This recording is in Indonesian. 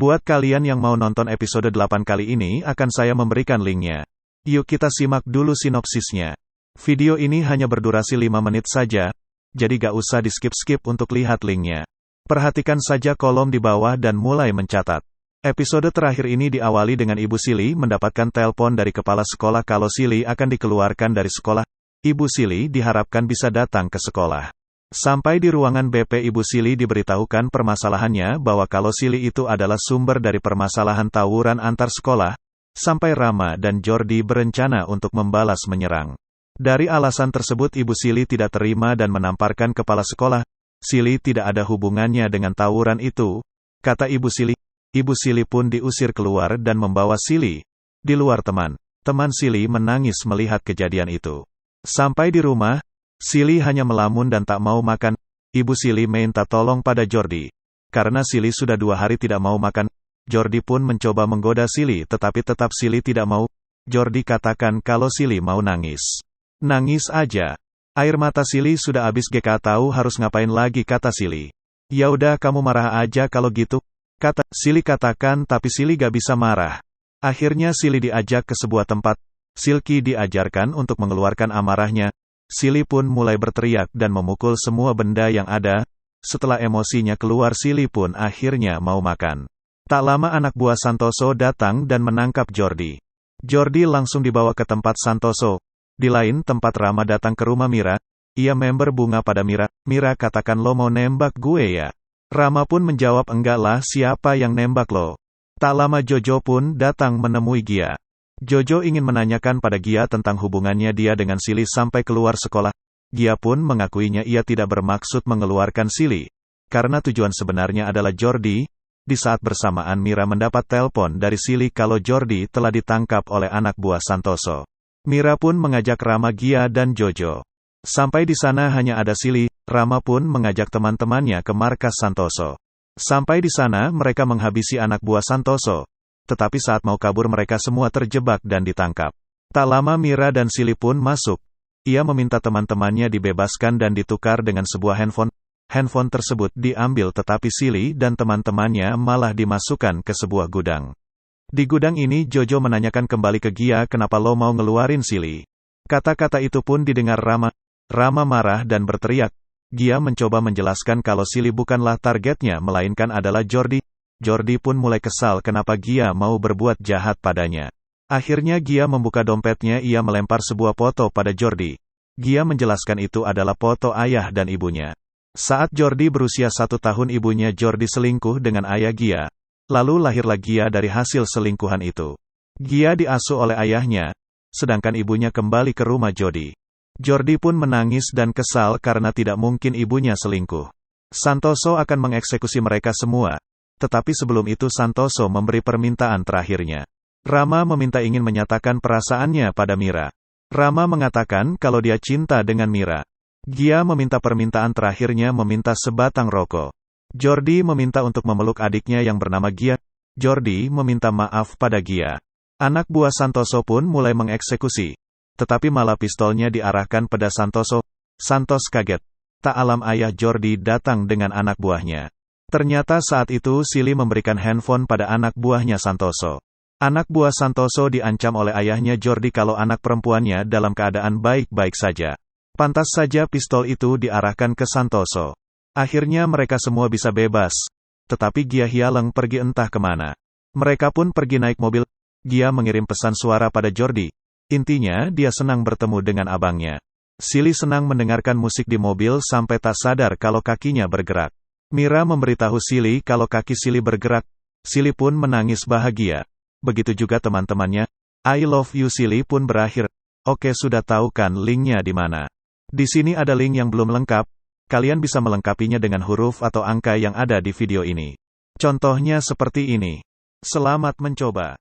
Buat kalian yang mau nonton episode 8 kali ini akan saya memberikan linknya. Yuk kita simak dulu sinopsisnya. Video ini hanya berdurasi 5 menit saja, jadi gak usah di skip-skip untuk lihat linknya. Perhatikan saja kolom di bawah dan mulai mencatat. Episode terakhir ini diawali dengan Ibu Silly mendapatkan telepon dari kepala sekolah kalau Silly akan dikeluarkan dari sekolah. Ibu Silly diharapkan bisa datang ke sekolah. Sampai di ruangan BP, Ibu Silly diberitahukan permasalahannya bahwa kalau Silly itu adalah sumber dari permasalahan tawuran antar sekolah, sampai Rama dan Jordi berencana untuk membalas menyerang. Dari alasan tersebut Ibu Silly tidak terima dan menamparkan kepala sekolah. Silly tidak ada hubungannya dengan tawuran itu, kata Ibu Silly. Ibu Silly pun diusir keluar dan membawa Silly. Di luar teman Silly menangis melihat kejadian itu. Sampai di rumah, Silly hanya melamun dan tak mau makan. Ibu Silly minta tolong pada Jordi. Karena Silly sudah 2 hari tidak mau makan, Jordi pun mencoba menggoda Silly tetapi tetap Silly tidak mau. Jordi katakan kalau Silly mau nangis. Nangis aja. Air mata Silly sudah habis, GK tahu harus ngapain lagi, kata Silly. Ya udah kamu marah aja kalau gitu, kata Silly katakan, tapi Silly gak bisa marah. Akhirnya Silly diajak ke sebuah tempat. Silky diajarkan untuk mengeluarkan amarahnya. Silly pun mulai berteriak dan memukul semua benda yang ada. Setelah emosinya keluar, Silly pun akhirnya mau makan. Tak lama anak buah Santoso datang dan menangkap Jordi. Jordi langsung dibawa ke tempat Santoso. Di lain tempat Rama datang ke rumah Mira. Ia member bunga pada Mira. Mira katakan, lo mau nembak gue ya? Rama pun menjawab, enggak lah, siapa yang nembak lo? Tak lama Jojo pun datang menemui Gia. Jojo ingin menanyakan pada Gia tentang hubungannya dia dengan Silly sampai keluar sekolah. Gia pun mengakuinya ia tidak bermaksud mengeluarkan Silly, karena tujuan sebenarnya adalah Jordi. Di saat bersamaan Mira mendapat telepon dari Silly kalau Jordi telah ditangkap oleh anak buah Santoso. Mira pun mengajak Rama, Gia dan Jojo. Sampai di sana hanya ada Silly. Rama pun mengajak teman-temannya ke markas Santoso. Sampai di sana mereka menghabisi anak buah Santoso. Tetapi saat mau kabur mereka semua terjebak dan ditangkap. Tak lama Mira dan Silly pun masuk. Ia meminta teman-temannya dibebaskan dan ditukar dengan sebuah handphone. Handphone tersebut diambil tetapi Silly dan teman-temannya malah dimasukkan ke sebuah gudang. Di gudang ini Jojo menanyakan kembali ke Gia, kenapa lo mau ngeluarin Silly? Kata-kata itu pun didengar Rama. Rama marah dan berteriak. Gia mencoba menjelaskan kalau Silly bukanlah targetnya melainkan adalah Jordi. Jordi pun mulai kesal kenapa Gia mau berbuat jahat padanya. Akhirnya Gia membuka dompetnya, ia melempar sebuah foto pada Jordi. Gia menjelaskan itu adalah foto ayah dan ibunya. Saat Jordi berusia 1 tahun ibunya Jordi selingkuh dengan ayah Gia. Lalu lahirlah Gia dari hasil selingkuhan itu. Gia diasuh oleh ayahnya, sedangkan ibunya kembali ke rumah Jordi. Jordi pun menangis dan kesal karena tidak mungkin ibunya selingkuh. Santoso akan mengeksekusi mereka semua. Tetapi sebelum itu Santoso memberi permintaan terakhirnya. Rama ingin menyatakan perasaannya pada Mira. Rama mengatakan kalau dia cinta dengan Mira. Gia meminta permintaan terakhirnya, meminta sebatang rokok. Jordi meminta untuk memeluk adiknya yang bernama Gia. Jordi meminta maaf pada Gia. Anak buah Santoso pun mulai mengeksekusi. Tetapi malah pistolnya diarahkan pada Santoso. Santos kaget. Tak alam ayah Jordi datang dengan anak buahnya. Ternyata saat itu Silly memberikan handphone pada anak buahnya Santoso. Anak buah Santoso diancam oleh ayahnya Jordi kalau anak perempuannya dalam keadaan baik-baik saja. Pantas saja pistol itu diarahkan ke Santoso. Akhirnya mereka semua bisa bebas. Tetapi Gia Hyaleng pergi entah kemana. Mereka pun pergi naik mobil. Gia mengirim pesan suara pada Jordi. Intinya dia senang bertemu dengan abangnya. Silly senang mendengarkan musik di mobil sampai tak sadar kalau kakinya bergerak. Mira memberitahu Silly kalau kaki Silly bergerak. Silly pun menangis bahagia. Begitu juga teman-temannya. I love you Silly pun berakhir. Oke, sudah tahu kan linknya di mana? Di sini ada link yang belum lengkap. Kalian bisa melengkapinya dengan huruf atau angka yang ada di video ini. Contohnya seperti ini. Selamat mencoba.